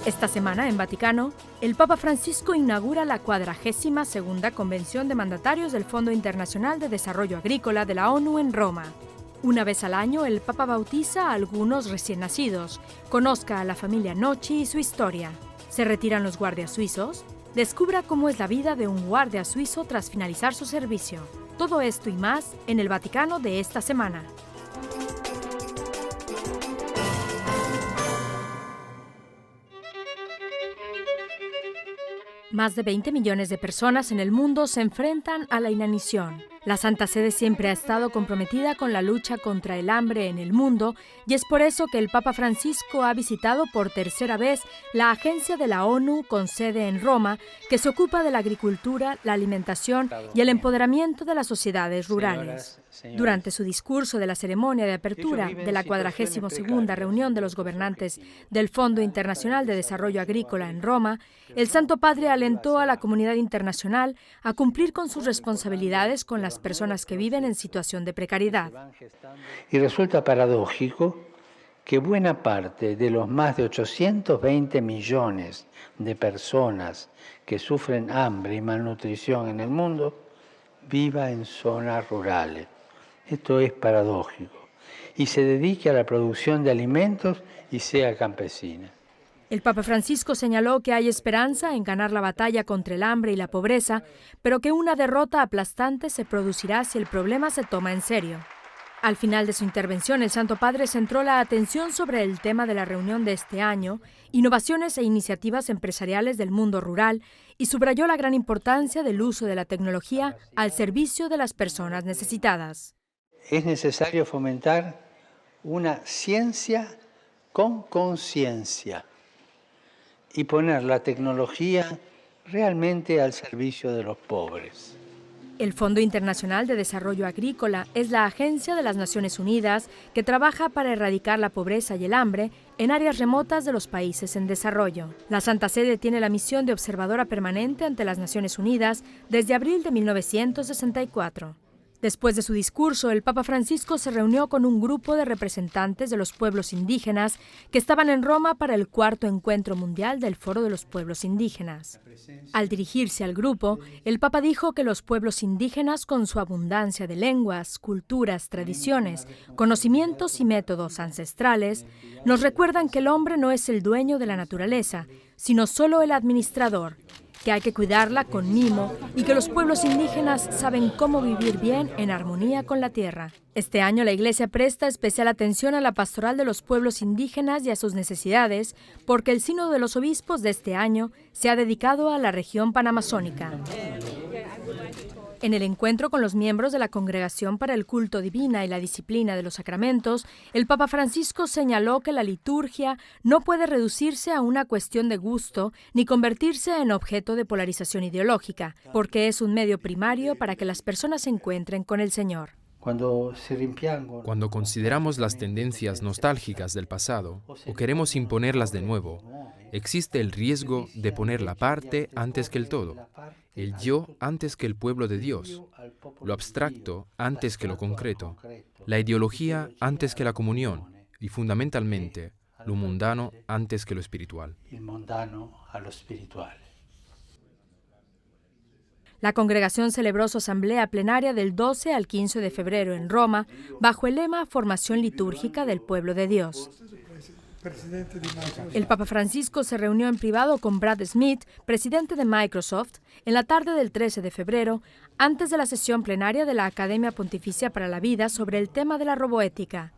Esta semana, en Vaticano, el Papa Francisco inaugura la 42ª Convención de Mandatarios del Fondo Internacional de Desarrollo Agrícola de la ONU en Roma. Una vez al año, el Papa bautiza a algunos recién nacidos, conozca a la familia Nochi y su historia. Se retiran los guardias suizos, descubra cómo es la vida de un guardia suizo tras finalizar su servicio. Todo esto y más en el Vaticano de esta semana. Más de 20 millones de personas en el mundo se enfrentan a la inanición. La Santa Sede siempre ha estado comprometida con la lucha contra el hambre en el mundo y es por eso que el Papa Francisco ha visitado por tercera vez la agencia de la ONU con sede en Roma, que se ocupa de la agricultura, la alimentación y el empoderamiento de las sociedades rurales. Durante su discurso de la ceremonia de apertura de la 42ª reunión de los gobernantes del Fondo Internacional de Desarrollo Agrícola en Roma, el Santo Padre alentó a la comunidad internacional a cumplir con sus responsabilidades con las personas que viven en situación de precariedad. Y resulta paradójico que buena parte de los más de 820 millones de personas que sufren hambre y malnutrición en el mundo viva en zonas rurales. Esto es paradójico. Y se dedique a la producción de alimentos y sea campesina. El Papa Francisco señaló que hay esperanza en ganar la batalla contra el hambre y la pobreza, pero que una derrota aplastante se producirá si el problema se toma en serio. Al final de su intervención, el Santo Padre centró la atención sobre el tema de la reunión de este año, innovaciones e iniciativas empresariales del mundo rural, y subrayó la gran importancia del uso de la tecnología al servicio de las personas necesitadas. Es necesario fomentar una ciencia con conciencia y poner la tecnología realmente al servicio de los pobres. El Fondo Internacional de Desarrollo Agrícola es la agencia de las Naciones Unidas que trabaja para erradicar la pobreza y el hambre en áreas remotas de los países en desarrollo. La Santa Sede tiene la misión de observadora permanente ante las Naciones Unidas desde abril de 1964. Después de su discurso, el Papa Francisco se reunió con un grupo de representantes de los pueblos indígenas que estaban en Roma para el 4º Encuentro Mundial del Foro de los Pueblos Indígenas. Al dirigirse al grupo, el Papa dijo que los pueblos indígenas, con su abundancia de lenguas, culturas, tradiciones, conocimientos y métodos ancestrales, nos recuerdan que el hombre no es el dueño de la naturaleza, sino solo el administrador, que hay que cuidarla con mimo y que los pueblos indígenas saben cómo vivir bien en armonía con la tierra. Este año la Iglesia presta especial atención a la pastoral de los pueblos indígenas y a sus necesidades, porque el Sínodo de los Obispos de este año se ha dedicado a la región panamazónica. En el encuentro con los miembros de la Congregación para el Culto Divina y la Disciplina de los Sacramentos, el Papa Francisco señaló que la liturgia no puede reducirse a una cuestión de gusto ni convertirse en objeto de polarización ideológica, porque es un medio primario para que las personas se encuentren con el Señor. Cuando consideramos las tendencias nostálgicas del pasado o queremos imponerlas de nuevo, existe el riesgo de poner la parte antes que el todo, el yo antes que el pueblo de Dios, lo abstracto antes que lo concreto, la ideología antes que la comunión y, fundamentalmente, lo mundano antes que lo espiritual. La congregación celebró su asamblea plenaria del 12 al 15 de febrero en Roma, bajo el lema Formación litúrgica del pueblo de Dios. El Papa Francisco se reunió en privado con Brad Smith, presidente de Microsoft, en la tarde del 13 de febrero, antes de la sesión plenaria de la Academia Pontificia para la Vida sobre el tema de la roboética.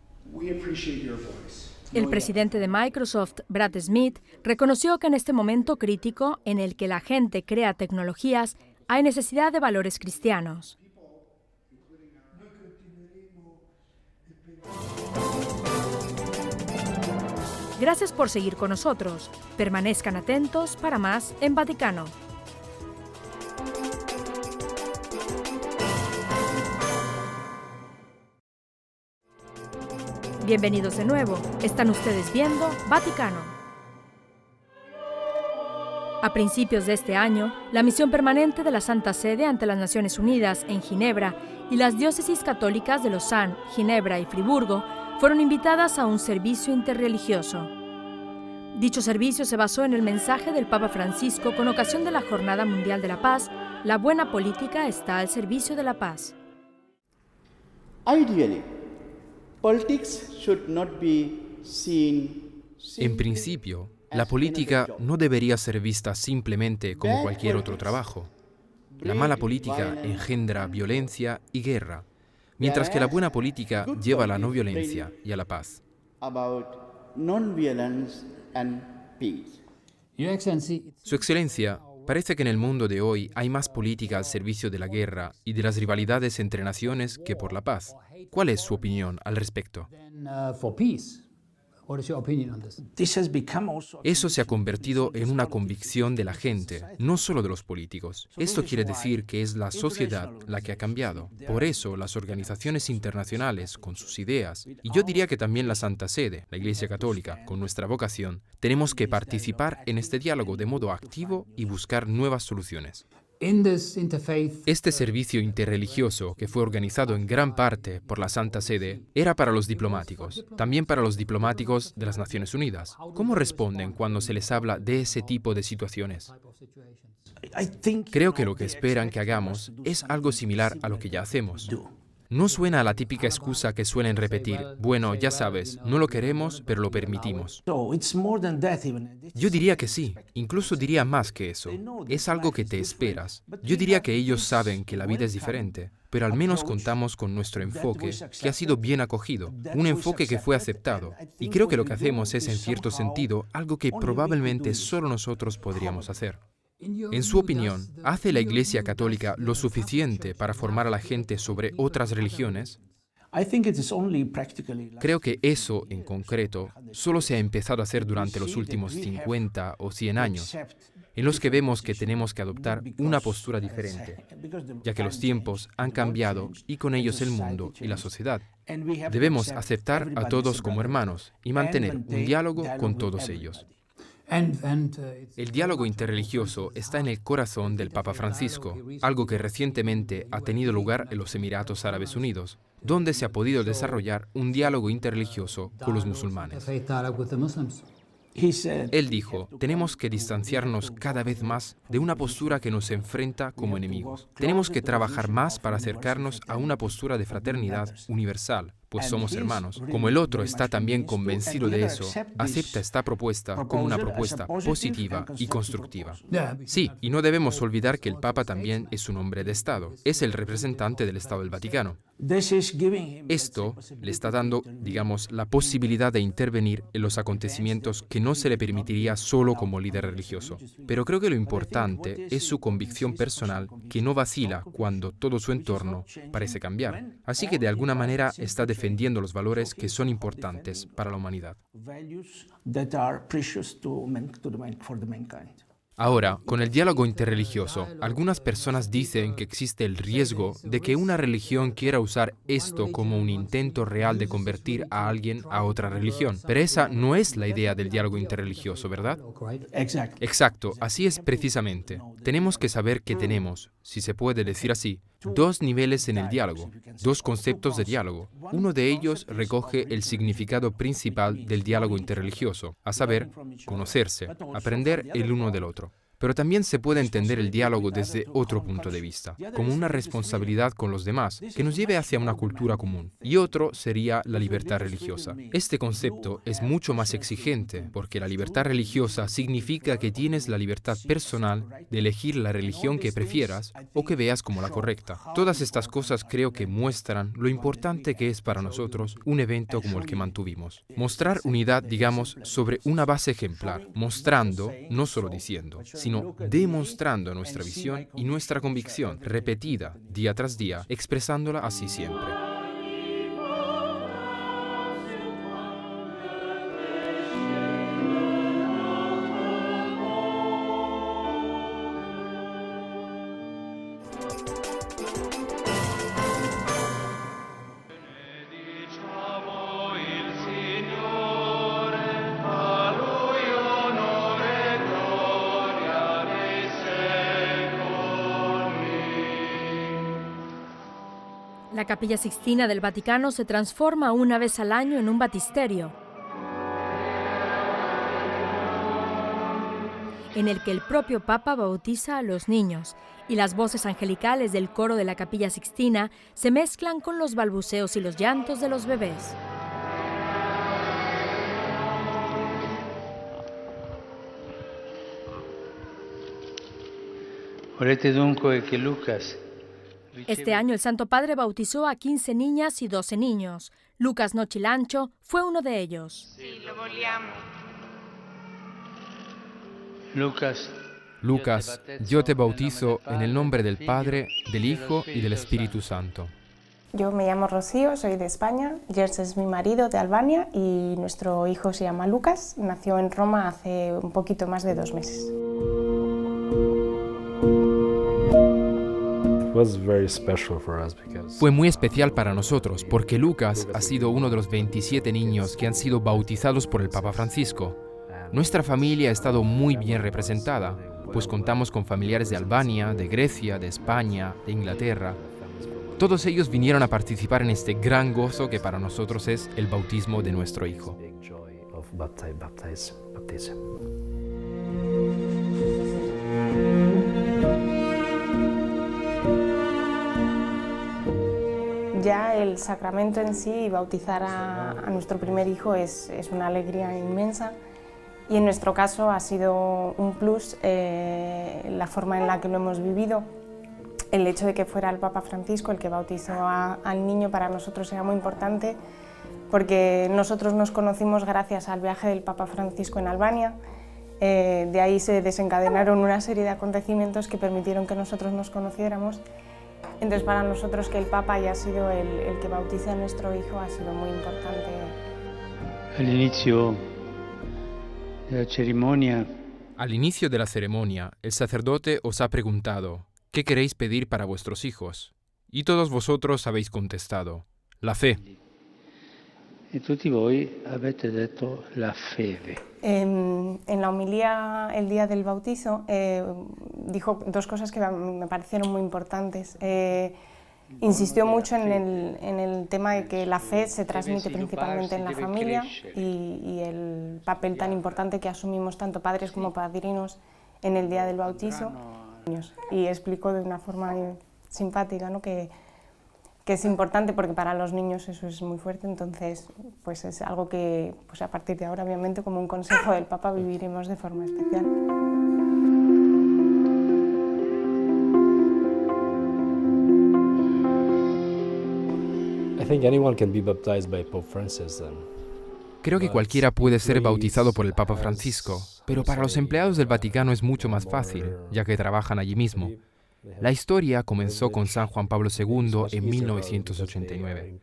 El presidente de Microsoft, Brad Smith, reconoció que en este momento crítico en el que la gente crea tecnologías, hay necesidad de valores cristianos. Gracias por seguir con nosotros. Permanezcan atentos para más en Vaticano. Bienvenidos de nuevo. Están ustedes viendo Vaticano. A principios de este año, la misión permanente de la Santa Sede ante las Naciones Unidas en Ginebra y las diócesis católicas de Lausanne, Ginebra y Friburgo fueron invitadas a un servicio interreligioso. Dicho servicio se basó en el mensaje del Papa Francisco con ocasión de la Jornada Mundial de la Paz: la buena política está al servicio de la paz. En principio, la política no debería ser vista simplemente como cualquier otro trabajo. La mala política engendra violencia y guerra, mientras que la buena política lleva a la no violencia y a la paz. Su Excelencia, parece que en el mundo de hoy hay más política al servicio de la guerra y de las rivalidades entre naciones que por la paz. ¿Cuál es su opinión al respecto? Eso se ha convertido en una convicción de la gente, no solo de los políticos. Esto quiere decir que es la sociedad la que ha cambiado. Por eso, las organizaciones internacionales, con sus ideas, y yo diría que también la Santa Sede, la Iglesia Católica, con nuestra vocación, tenemos que participar en este diálogo de modo activo y buscar nuevas soluciones. Este servicio interreligioso, que fue organizado en gran parte por la Santa Sede, era para los diplomáticos, también para los diplomáticos de las Naciones Unidas. ¿Cómo responden cuando se les habla de ese tipo de situaciones? Creo que lo que esperan que hagamos es algo similar a lo que ya hacemos. No suena a la típica excusa que suelen repetir: bueno, ya sabes, no lo queremos, pero lo permitimos. Yo diría que sí, incluso diría más que eso. Es algo que te esperas. Yo diría que ellos saben que la vida es diferente, pero al menos contamos con nuestro enfoque, que ha sido bien acogido, un enfoque que fue aceptado. Y creo que lo que hacemos es, en cierto sentido, algo que probablemente solo nosotros podríamos hacer. En su opinión, ¿hace la Iglesia Católica lo suficiente para formar a la gente sobre otras religiones? Creo que eso, en concreto, solo se ha empezado a hacer durante los últimos 50 o 100 años, en los que vemos que tenemos que adoptar una postura diferente, ya que los tiempos han cambiado y con ellos el mundo y la sociedad. Debemos aceptar a todos como hermanos y mantener un diálogo con todos ellos. El diálogo interreligioso está en el corazón del Papa Francisco, algo que recientemente ha tenido lugar en los Emiratos Árabes Unidos, donde se ha podido desarrollar un diálogo interreligioso con los musulmanes. Él dijo: tenemos que distanciarnos cada vez más de una postura que nos enfrenta como enemigos. Tenemos que trabajar más para acercarnos a una postura de fraternidad universal, pues somos hermanos. Como el otro está también convencido de eso, acepta esta propuesta como una propuesta positiva y constructiva. Sí, y no debemos olvidar que el Papa también es un hombre de Estado. Es el representante del Estado del Vaticano. Esto le está dando, digamos, la posibilidad de intervenir en los acontecimientos que no se le permitiría solo como líder religioso. Pero creo que lo importante es su convicción personal, que no vacila cuando todo su entorno parece cambiar. Así que de alguna manera está defendiendo los valores que son importantes para la humanidad. Ahora, con el diálogo interreligioso, algunas personas dicen que existe el riesgo de que una religión quiera usar esto como un intento real de convertir a alguien a otra religión. Pero esa no es la idea del diálogo interreligioso, ¿verdad? Exacto, así es precisamente. Tenemos que saber que tenemos, si se puede decir así, dos niveles en el diálogo, dos conceptos de diálogo. Uno de ellos recoge el significado principal del diálogo interreligioso, a saber, conocerse, aprender el uno del otro. Pero también se puede entender el diálogo desde otro punto de vista, como una responsabilidad con los demás, que nos lleve hacia una cultura común. Y otro sería la libertad religiosa. Este concepto es mucho más exigente, porque la libertad religiosa significa que tienes la libertad personal de elegir la religión que prefieras o que veas como la correcta. Todas estas cosas creo que muestran lo importante que es para nosotros un evento como el que mantuvimos. Mostrar unidad, digamos, sobre una base ejemplar, mostrando, no solo diciendo, sino demostrando nuestra visión y nuestra convicción, repetida día tras día, expresándola así siempre. La Capilla Sixtina del Vaticano se transforma una vez al año en un baptisterio. en el que el propio Papa bautiza a los niños, y las voces angelicales del coro de la Capilla Sixtina se mezclan con los balbuceos y los llantos de los bebés. Este año el Santo Padre bautizó a 15 niñas y 12 niños. Lucas Nochilancho fue uno de ellos. Sí, lo vogliamo. Lucas, yo te bautizo en el nombre del Padre, del Hijo y del Espíritu Santo. Yo me llamo Rocío, soy de España, Gers es mi marido de Albania y nuestro hijo se llama Lucas, nació en Roma hace un poquito más de 2 meses. Fue muy especial para nosotros porque Lucas ha sido uno de los 27 niños que han sido bautizados por el Papa Francisco. Nuestra familia ha estado muy bien representada, pues contamos con familiares de Albania, de Grecia, de España, de Inglaterra. Todos ellos vinieron a participar en este gran gozo que para nosotros es el bautismo de nuestro hijo. Ya el sacramento en sí, bautizar a nuestro primer hijo es una alegría inmensa y en nuestro caso ha sido un plus la forma en la que lo hemos vivido. El hecho de que fuera el Papa Francisco el que bautizó al niño para nosotros era muy importante porque nosotros nos conocimos gracias al viaje del Papa Francisco en Albania. De ahí se desencadenaron una serie de acontecimientos que permitieron que nosotros nos conociéramos. Entonces, para nosotros que el Papa haya sido el que bautice a nuestro hijo ha sido muy importante. Al inicio de la ceremonia, el sacerdote os ha preguntado, ¿qué queréis pedir para vuestros hijos? Y todos vosotros habéis contestado, la fe. Y tutti voi avete detto la fede. En la homilía el día del bautizo dijo 2 cosas que me parecieron muy importantes. Insistió mucho en el tema de que la fe se transmite principalmente en la familia y el papel tan importante que asumimos tanto padres como padrinos en el día del bautizo. Y explicó de una forma simpática, ¿no? que es importante porque para los niños eso es muy fuerte, entonces pues es algo que pues a partir de ahora obviamente como un consejo del Papa viviremos de forma especial. Creo que cualquiera puede ser bautizado por el Papa Francisco, pero para los empleados del Vaticano es mucho más fácil, ya que trabajan allí mismo. La historia comenzó con San Juan Pablo II en 1989.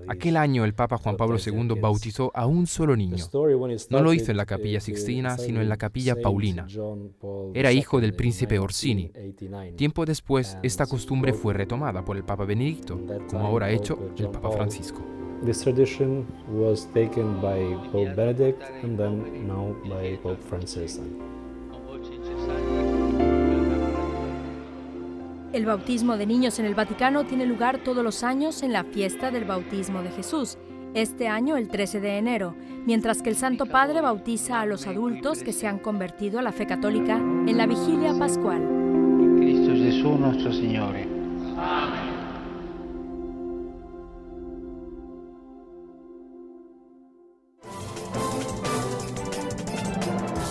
Aquel año el Papa Juan Pablo II bautizó a un solo niño. No lo hizo en la Capilla Sixtina, sino en la Capilla Paulina. Era hijo del príncipe Orsini. Tiempo después, esta costumbre fue retomada por el Papa Benedicto, como ahora ha hecho el Papa Francisco. This tradition was taken by Pope Benedict and then now by Pope Francis. El bautismo de niños en el Vaticano tiene lugar todos los años en la fiesta del bautismo de Jesús, este año el 13 de enero, mientras que el Santo Padre bautiza a los adultos que se han convertido a la fe católica en la vigilia pascual. Cristo Jesús nuestro Señor. Amén.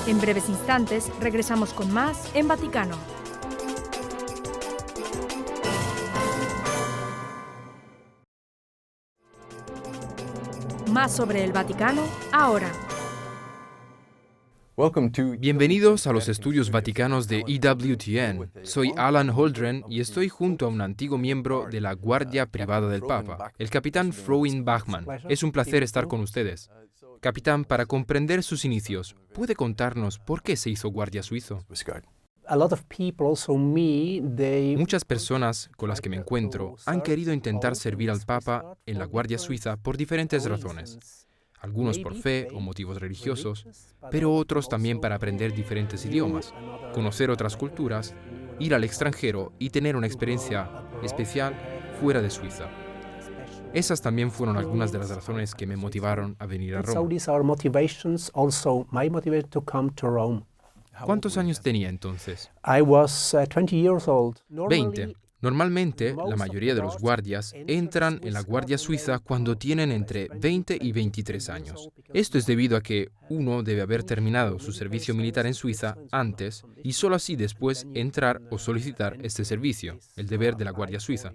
En breves instantes regresamos con más en Vaticano. Más sobre el Vaticano ahora. Bienvenidos a los estudios vaticanos de EWTN. Soy Alan Holdren y estoy junto a un antiguo miembro de la Guardia Privada del Papa, el capitán Frauin Bachmann. Es un placer estar con ustedes. Capitán, para comprender sus inicios, ¿puede contarnos por qué se hizo guardia suizo? Muchas personas con las que me encuentro han querido intentar servir al Papa en la Guardia Suiza por diferentes razones. Algunos por fe o motivos religiosos, pero otros también para aprender diferentes idiomas, conocer otras culturas, ir al extranjero y tener una experiencia especial fuera de Suiza. Esas también fueron algunas de las razones que me motivaron a venir a Roma. ¿Cuántos años tenía entonces? I was 20 years old. 20. Normalmente, la mayoría de los guardias entran en la Guardia Suiza cuando tienen entre 20 y 23 años. Esto es debido a que uno debe haber terminado su servicio militar en Suiza antes y solo así después entrar o solicitar este servicio, el deber de la Guardia Suiza.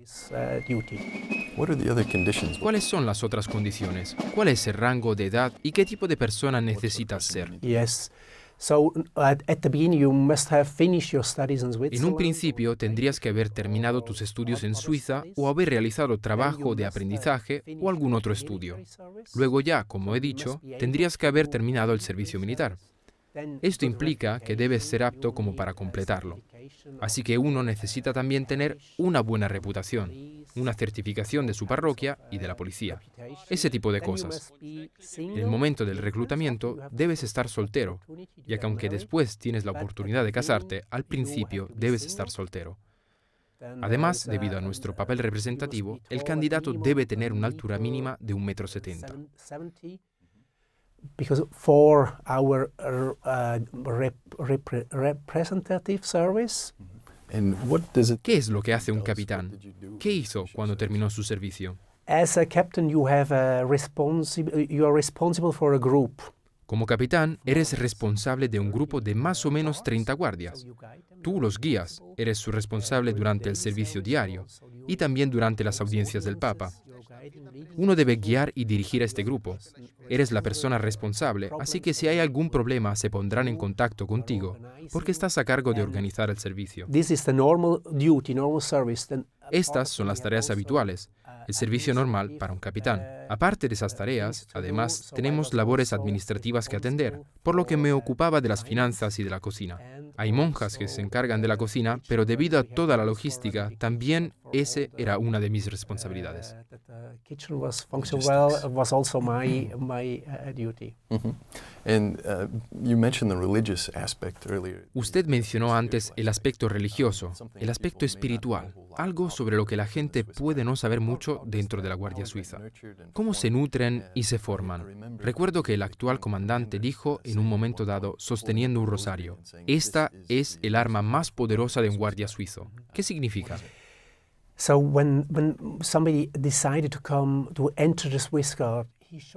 ¿Cuáles son las otras condiciones? ¿Cuál es el rango de edad y qué tipo de persona necesitas ser? En un principio tendrías que haber terminado tus estudios en Suiza o haber realizado trabajo de aprendizaje o algún otro estudio. Luego ya, como he dicho, tendrías que haber terminado el servicio militar. Esto implica que debes ser apto como para completarlo. Así que uno necesita también tener una buena reputación, una certificación de su parroquia y de la policía. Ese tipo de cosas. En el momento del reclutamiento debes estar soltero, ya que aunque después tienes la oportunidad de casarte, al principio debes estar soltero. Además, debido a nuestro papel representativo, el candidato debe tener una altura mínima de 1,70 m. Because for our representative service. ¿Qué es lo que hace un capitán? ¿Qué hizo cuando terminó su servicio? As a captain, you are responsible for a group. Como capitán, eres responsable de un grupo de más o menos 30 guardias. Tú los guías, eres su responsable durante el servicio diario y también durante las audiencias del Papa. Uno debe guiar y dirigir a este grupo. Eres la persona responsable, así que si hay algún problema se pondrán en contacto contigo, porque estás a cargo de organizar el servicio. Estas son las tareas habituales, el servicio normal para un capitán. Aparte de esas tareas, además, tenemos labores administrativas que atender, por lo que me ocupaba de las finanzas y de la cocina. Hay monjas que se encargan de la cocina, pero debido a toda la logística, también ese era una de mis responsabilidades. Usted mencionó antes el aspecto religioso, el aspecto espiritual, algo sobre lo que la gente puede no saber mucho dentro de la Guardia Suiza. ¿Cómo se nutren y se forman? Recuerdo que el actual comandante dijo en un momento dado, sosteniendo un rosario, esta es el arma más poderosa de un guardia suizo. ¿Qué significa?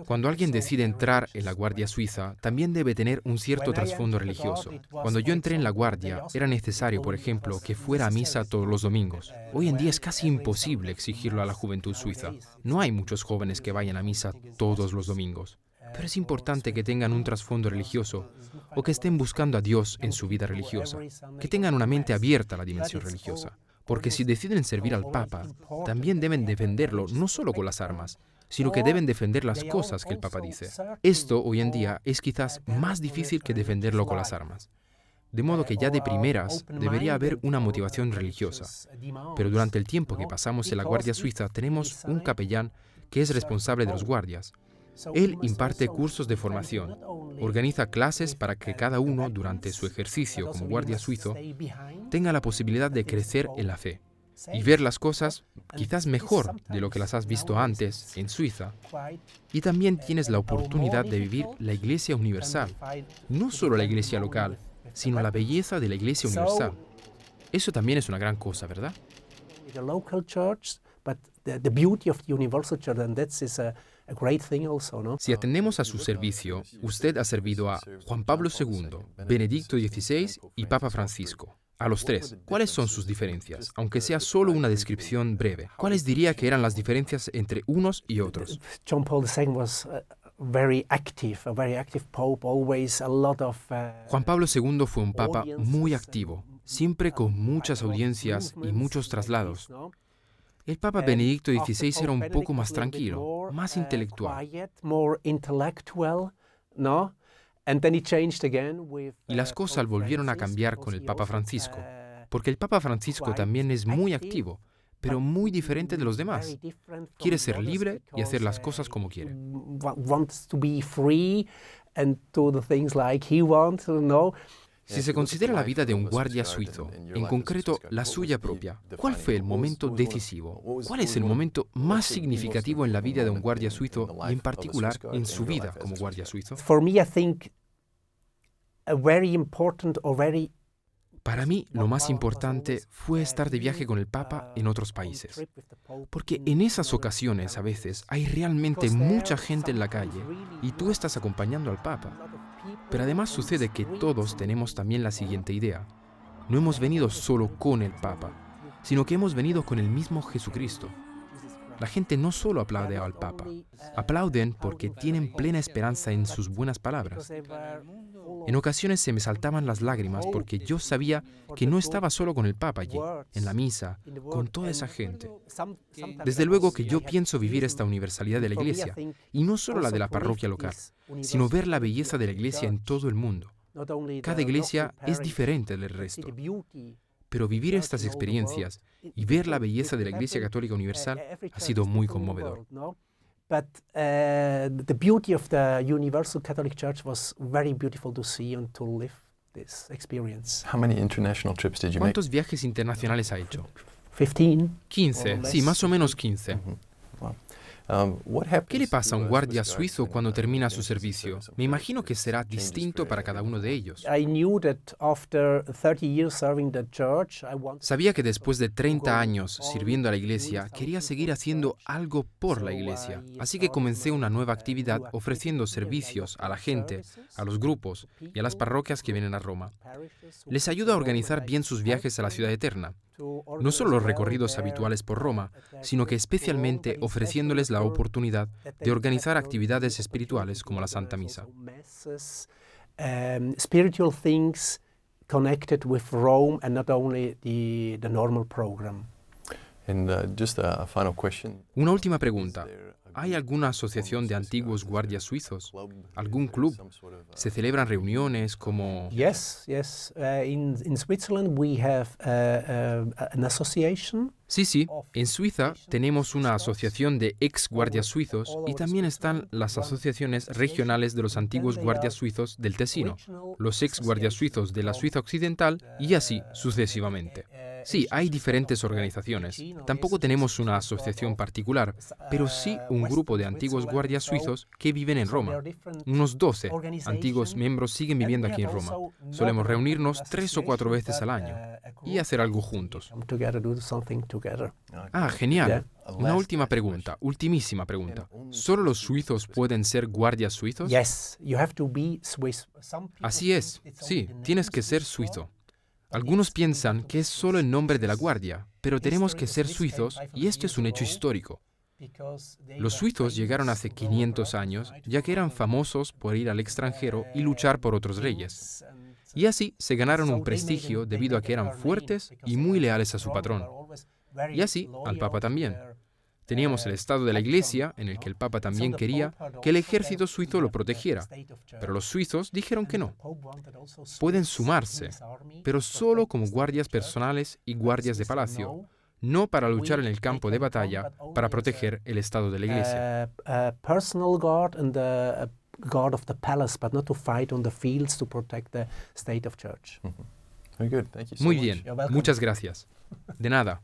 Cuando alguien decide entrar en la Guardia Suiza, también debe tener un cierto trasfondo religioso. Cuando yo entré en la Guardia, era necesario, por ejemplo, que fuera a misa todos los domingos. Hoy en día es casi imposible exigirlo a la juventud suiza. No hay muchos jóvenes que vayan a misa todos los domingos. Pero es importante que tengan un trasfondo religioso o que estén buscando a Dios en su vida religiosa, que tengan una mente abierta a la dimensión religiosa. Porque si deciden servir al Papa, también deben defenderlo no solo con las armas, sino que deben defender las cosas que el Papa dice. Esto hoy en día es quizás más difícil que defenderlo con las armas. De modo que ya de primeras debería haber una motivación religiosa. Pero durante el tiempo que pasamos en la Guardia Suiza tenemos un capellán que es responsable de los guardias. Él imparte cursos de formación, organiza clases para que cada uno, durante su ejercicio como guardia suizo, tenga la posibilidad de crecer en la fe y ver las cosas quizás mejor de lo que las has visto antes en Suiza. Y también tienes la oportunidad de vivir la Iglesia universal, no solo la Iglesia local, sino la belleza de la Iglesia universal. Eso también es una gran cosa, ¿verdad? Si atendemos a su servicio, usted ha servido a Juan Pablo II, Benedicto XVI y Papa Francisco. A los tres, ¿cuáles son sus diferencias? Aunque sea solo una descripción breve, ¿cuáles diría que eran las diferencias entre unos y otros? John Paul II was very active, a very active pope, always a lot of Juan Pablo II fue un papa muy activo, siempre con muchas audiencias y muchos traslados. El Papa Benedicto XVI era un poco más tranquilo, más intelectual. Y las cosas volvieron a cambiar con el Papa Francisco, porque el Papa Francisco también es muy activo, pero muy diferente de los demás. Quiere ser libre y hacer las cosas como quiere. Si se considera la vida de un guardia suizo, en concreto la suya propia, ¿cuál fue el momento decisivo? ¿Cuál es el momento más significativo en la vida de un guardia suizo y en particular en su vida como guardia suizo? Para mí, lo más importante fue estar de viaje con el Papa en otros países, porque en esas ocasiones a veces hay realmente mucha gente en la calle y tú estás acompañando al Papa. Pero además sucede que todos tenemos también la siguiente idea. No hemos venido solo con el Papa, sino que hemos venido con el mismo Jesucristo. La gente no solo aplaude al Papa, aplauden porque tienen plena esperanza en sus buenas palabras. En ocasiones se me saltaban las lágrimas porque yo sabía que no estaba solo con el Papa allí, en la misa, con toda esa gente. Desde luego que yo pienso vivir esta universalidad de la Iglesia, y no solo la de la parroquia local, sino ver la belleza de la Iglesia en todo el mundo. Cada iglesia es diferente del resto. Pero vivir estas experiencias y ver la belleza de la Iglesia Católica Universal ha sido muy conmovedor. But the beauty of the Universal Catholic Church was very beautiful to see and to live this experience. How many international trips did you make? ¿Cuántos viajes internacionales ha hecho? 15. 15, sí, más o menos 15. Wow. ¿Qué le pasa a un guardia suizo cuando termina su servicio? Me imagino que será distinto para cada uno de ellos. Sabía que después de 30 años sirviendo a la Iglesia, quería seguir haciendo algo por la Iglesia. Así que comencé una nueva actividad ofreciendo servicios a la gente, a los grupos y a las parroquias que vienen a Roma. Les ayudo a organizar bien sus viajes a la ciudad eterna. No solo los recorridos habituales por Roma, sino que especialmente ofreciéndoles la oportunidad de organizar actividades espirituales como la Santa Misa. Spiritual things connected with Rome and not only the normal program. And just a final question. Una última pregunta. ¿Hay alguna asociación de antiguos guardias suizos? ¿Algún club? ¿Se celebran reuniones como...? Yes. In Switzerland we have an association. Sí. En Suiza tenemos una asociación de ex guardias suizos y también están las asociaciones regionales de los antiguos guardias suizos del Tesino, los ex guardias suizos de la Suiza Occidental y así sucesivamente. Sí, hay diferentes organizaciones. Tampoco tenemos una asociación particular, pero sí un grupo de antiguos guardias suizos que viven en Roma. Unos 12 antiguos miembros siguen viviendo aquí en Roma. Solemos reunirnos 3 o 4 veces al año y hacer algo juntos. Ah, genial. Una última pregunta, ultimísima pregunta. ¿Solo los suizos pueden ser guardias suizos? Así es, sí, tienes que ser suizo. Algunos piensan que es solo el nombre de la guardia, pero tenemos que ser suizos y esto es un hecho histórico. Los suizos llegaron hace 500 años, ya que eran famosos por ir al extranjero y luchar por otros reyes. Y así se ganaron un prestigio debido a que eran fuertes y muy leales a su patrón. Y así al Papa también. Teníamos el Estado de la Iglesia, en el que el Papa también quería que el ejército suizo lo protegiera. Pero los suizos dijeron que no. Pueden sumarse, pero solo como guardias personales y guardias de palacio, no para luchar en el campo de batalla para proteger el Estado de la Iglesia. Personal guard and the guard of the palace, but not to fight on the fields to protect the state of church. Very good. Thank you so Muy much. bien, muchas gracias. De nada.